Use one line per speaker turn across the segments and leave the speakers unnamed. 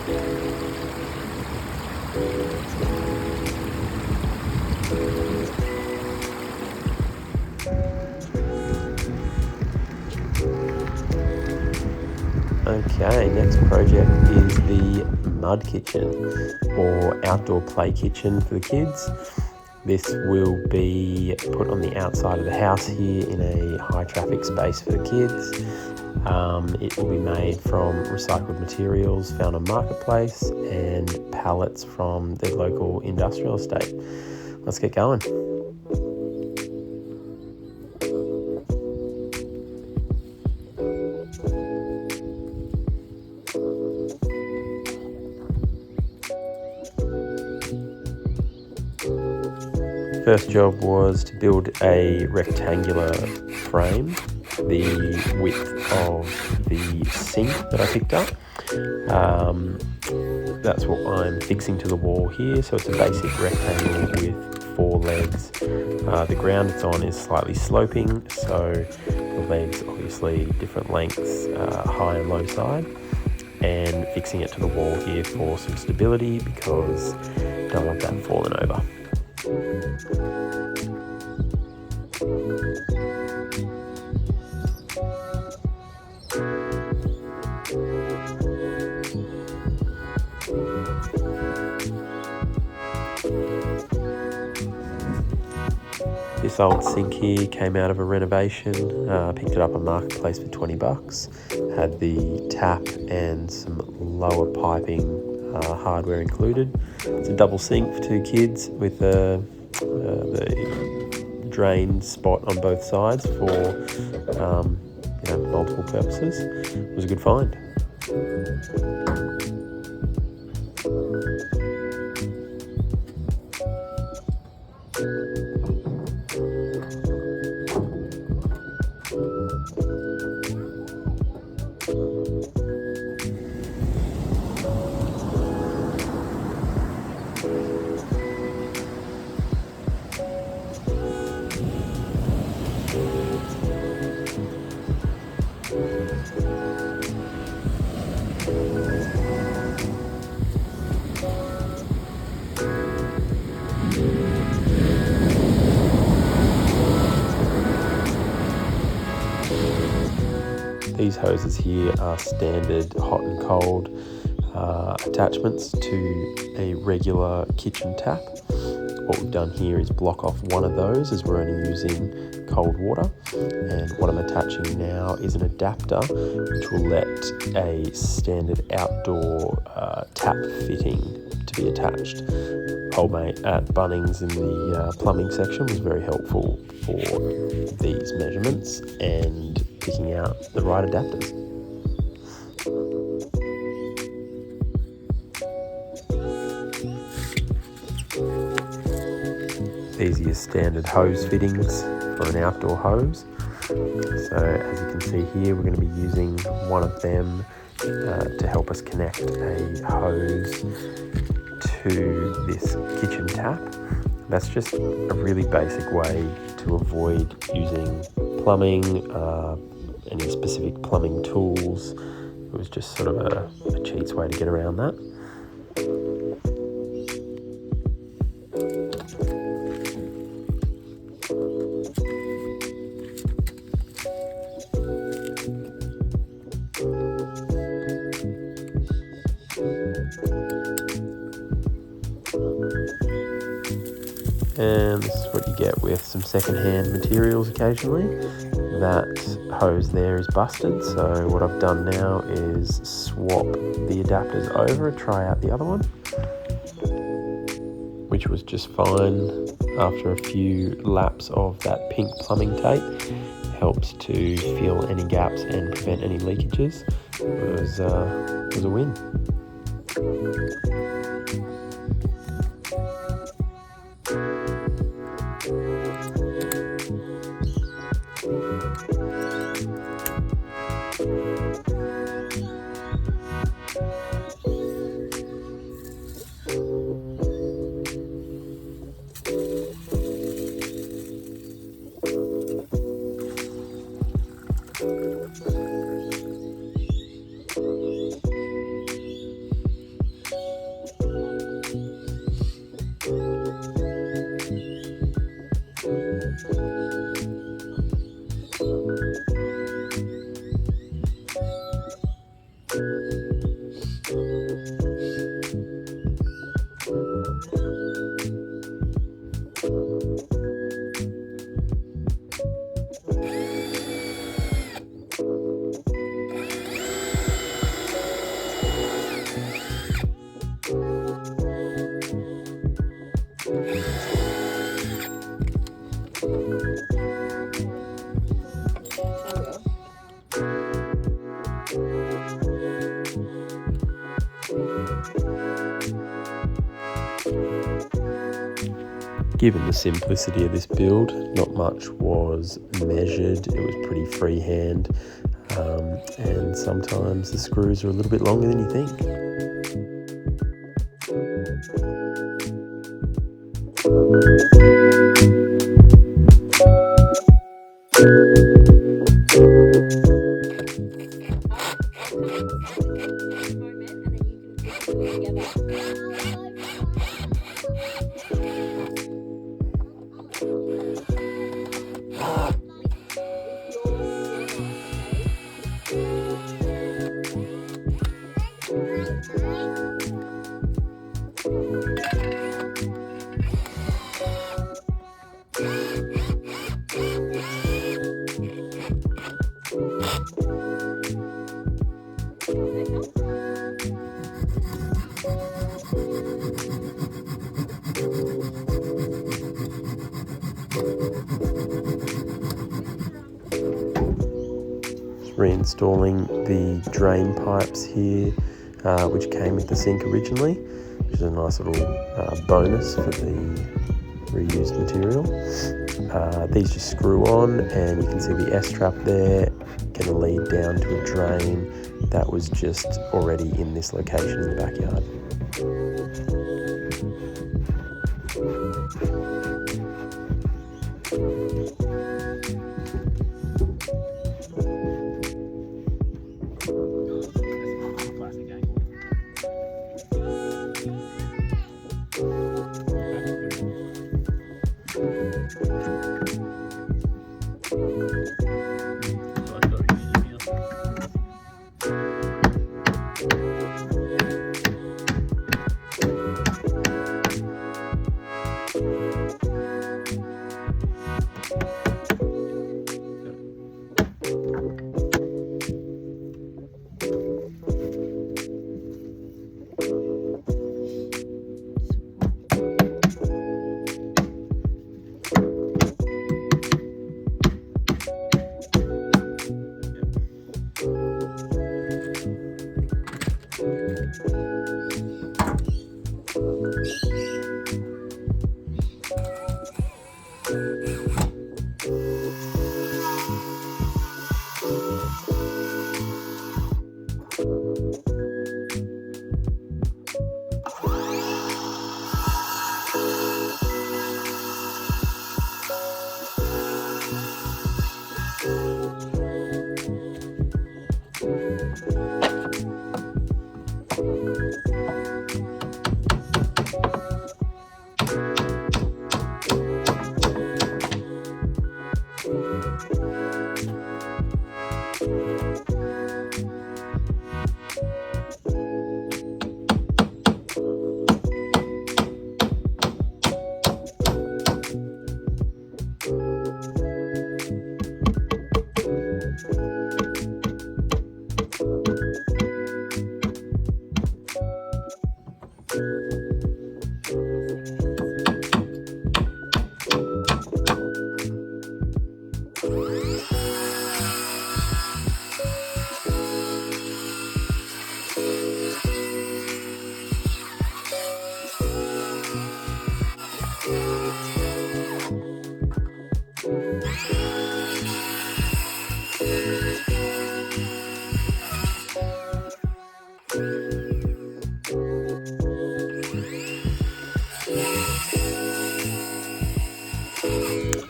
Okay, next project is the mud kitchen, or outdoor play kitchen for the kids. This will be put on the outside of the house here in a high traffic space for the kids. It will be made from recycled materials found on Marketplace and pallets from the local industrial estate. Let's get going. First job was to build a rectangular frame, the width of the sink that I picked up. That's what I'm fixing to the wall here. So it's a basic rectangle with 4 legs. The ground it's on is slightly sloping, so the legs obviously different lengths, high and low side, and fixing it to the wall here for some stability because I don't want that falling over. This old sink here came out of a renovation. Picked it up on Marketplace for $20. Had the tap and some lower piping hardware included. It's a double sink for 2 kids with the drain spot on both sides for multiple purposes. It was a good find. These hoses here are standard hot and cold attachments to a regular kitchen tap. What we've done here is block off one of those as we're only using cold water, and what I'm attaching now is an adapter which will let a standard outdoor tap fitting to be attached. Old mate at Bunnings in the plumbing section was very helpful for these measurements and picking out the right adapters. These are your standard hose fittings for an outdoor hose. So as you can see here, we're going to be using one of them to help us connect a hose to this kitchen tap. That's just a really basic way to avoid using plumbing, any specific plumbing tools. It was just sort of a cheats way to get around that. And this is what you get with some second-hand materials occasionally. That hose there is busted, so what I've done now is swap the adapters over and try out the other one, which was just fine after a few laps of that pink plumbing tape. Helps to fill any gaps and prevent any leakages. It was a win. Given the simplicity of this build, not much was measured. It was pretty freehand, and sometimes the screws are a little bit longer than you think. Reinstalling the drain pipes here, which came with the sink originally, which is a nice little bonus for the reused material. These just screw on, and you can see the S-trap there, going to lead down to a drain that was just already in this location in the backyard.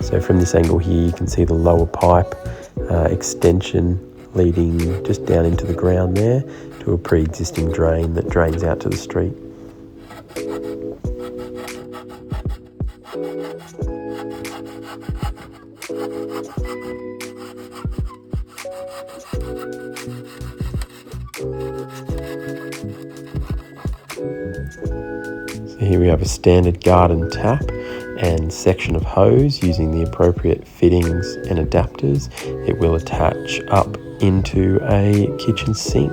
So from this angle here, you can see the lower pipe extension leading just down into the ground there to a pre-existing drain that drains out to the street. So here we have a standard garden tap and section of hose using the appropriate fittings and adapters. It will attach up into a kitchen sink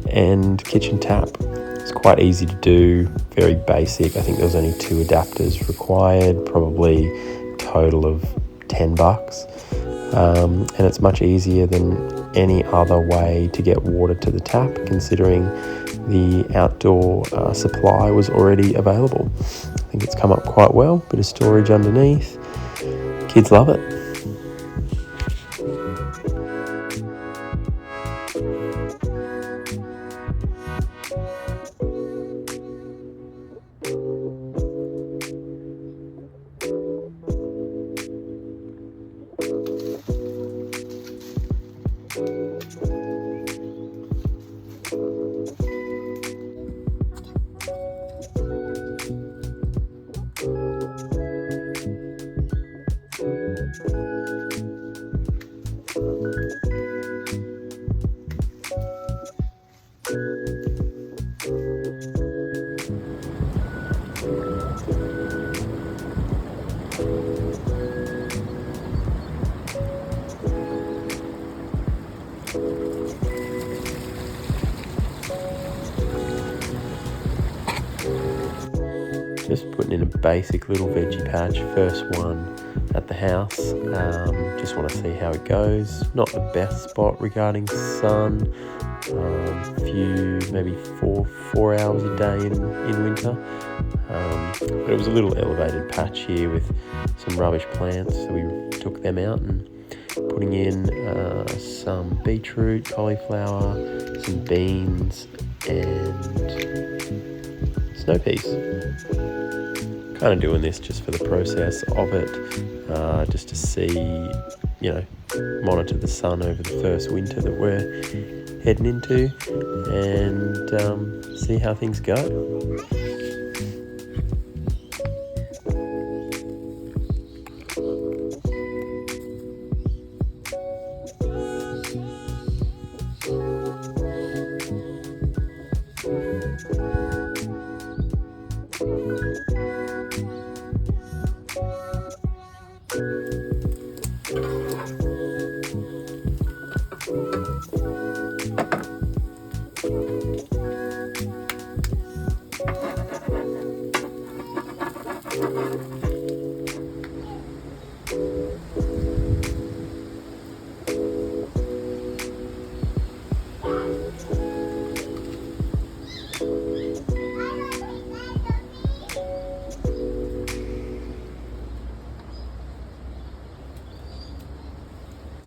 and kitchen tap. It's quite easy to do, very basic. I think there was only 2 adapters required, probably a total of $10. And it's much easier than any other way to get water to the tap, considering the outdoor supply was already available. I think it's come up quite well, bit of storage underneath. Kids love it. Just putting in a basic little veggie patch, first one at the house. Just want to see how it goes. Not the best spot regarding sun. Maybe four hours a day in winter. But it was a little elevated patch here with some rubbish plants, so we took them out and putting in some beetroot, cauliflower, some beans and snow peas. Kind of doing this just for the process of it, just to see, monitor the sun over the first winter that we're heading into and see how things go.